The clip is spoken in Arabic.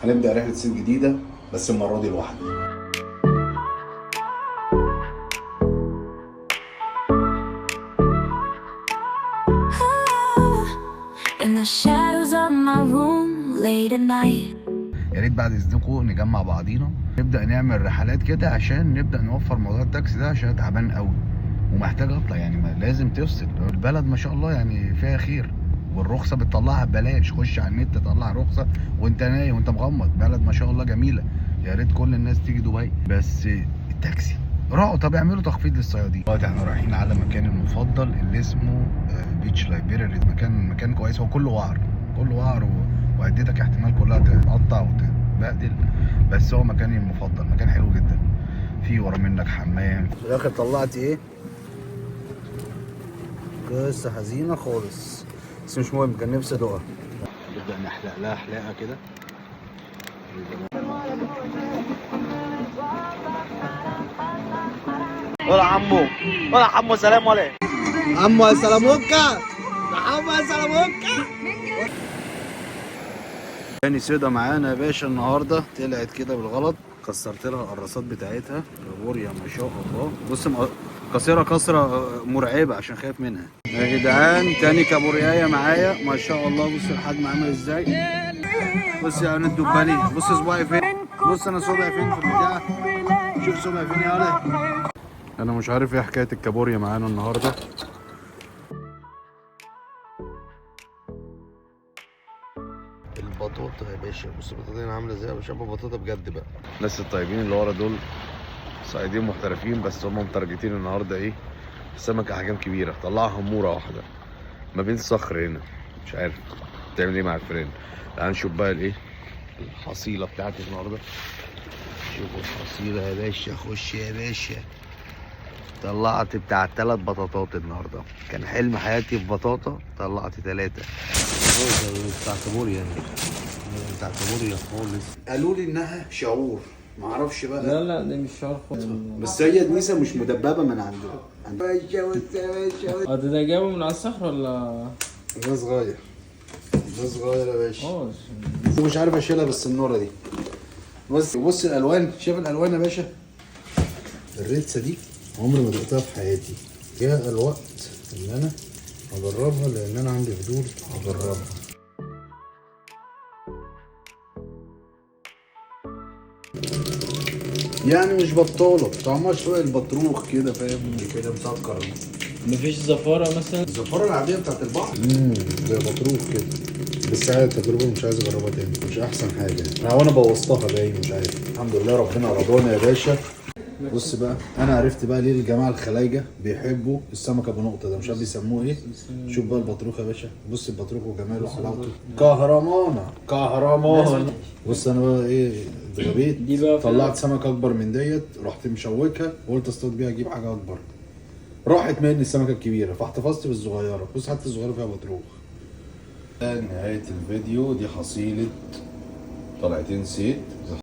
هنبدأ رحلة صيد جديدة بس المرة دي لوحدي. In the shadows of my room late at night. يا ريت بعد اذنكم نجمع بعضينا نبدا نعمل رحلات كده عشان نبدا نوفر موضوع التاكسي ده، عشان تعبان قوي ومحتاج اطلع. يعني ما لازم تفصل، البلد ما شاء الله يعني فيها خير، والرخصه بتطلعها ببلاش. خش على النت تطلع رخصه وانت نايم وانت مغمض. بلد ما شاء الله جميله، يا ريت كل الناس تيجي دبي. بس التاكسي راحوا. طب اعملوا تخفيض للصيادين. دلوقتي احنا رايحين على مكاني المفضل اللي اسمه بيتش لايبراري. مكان كويس، هو كله وعر، كله وعر وعدتك احتمال كلها تتقطع وتتبهدل، بس هو مكاني المفضل. مكان حلو جدا، في ورا منك حمام. في الاخر طلعت ايه؟ قصه حزينه خالص، بس مش مهم، كان نفسي ادوقها. نبدا نحلق لها حلاقه كده. ولا عمو ولا عمو سلام ولا عمو سلاموكا، عمو سلاموكا. تاني صيدة معانا يا باشا النهارده، طلعت كده بالغلط، كسرت لها القراصات بتاعتها. كابوريا ما شاء الله. بص كسرها كسره مرعبه عشان خايف منها يا جدعان. تاني كابوريايه معايا ما شاء الله. بص الحجم عامل ازاي. بص يا عين الدباني، بص صباعي فين، بص انا صبعي فين في البتاع، شوف صبعي فين يا ولد. انا مش عارف ايه حكايه الكابوريا معانا النهارده. البطاطا يا باشا، بص البطاطا عامله ازاي. مش شبه بطاطا بجد بقى. الناس الطيبين اللي ورا دول صيادين محترفين، بس هم مترجتين النهارده ايه، سمك احجام كبيره. طلعها هموره واحده ما بين صخر هنا، مش عارف تعمل ايه مع الفرن. تعال نشوف بقى الايه الحصيله بتاعتي النهارده. شوفوا الحصيله يا باشا، خش يا باشا. طلعت بتاع 3 بطاطات النهارده. كان حلم حياتي في بطاطا، طلعت 3. بتاع كابوريا يعني، بتاع كابوريا خالص. قالوا لي انها شعور، معرفش بقى. لا دي مش شعر خالص، بس هي دنيسه مش مدببه من عندهم. ده جابه من على الصخر ولا؟ ده صغير، ده صغير يا باشا. مش عارف اشيلها بالسنوره دي. بص الالوان، شايف الالوان يا باشا. الريتسه دي عمري ما دقتها في حياتي. جاء الوقت ان انا اجربها، لان انا عندي فضول اجربها. يعني مش بطاله، طعمها شويه البطروخ كده، فاهم كده مسكر. مفيش زفارة مثلا؟ الزفاره العاديه بتاعت البحر زي بطروخ كده. بس عادي التجربه، مش عايز اجربها تاني، مش احسن حاجه يعني. وانا بوظتها باين، مش عارف. الحمد لله ربنا رضانا يا باشا. بص بقى، انا عرفت بقى ليه الجماعه الخلايجه بيحبوا السمكه بنقطه ده، مش عارف بيسموه ايه. شوف بقى البطروخ يا باشا، بص البطروخ وجماله وحلاوته. كهرمانه. بص انا بقى ايه، اتغبيت، طلعت سمكه اكبر من ديت، رحت مشوكها وقلت اصطاد بيها اجيب حاجه اكبر. راحت مني السمكه الكبيره، فاحتفظت بالصغيره. بص حتى الصغيره فيها بطروخ. نهايه الفيديو دي حصيله طلعتين صيد.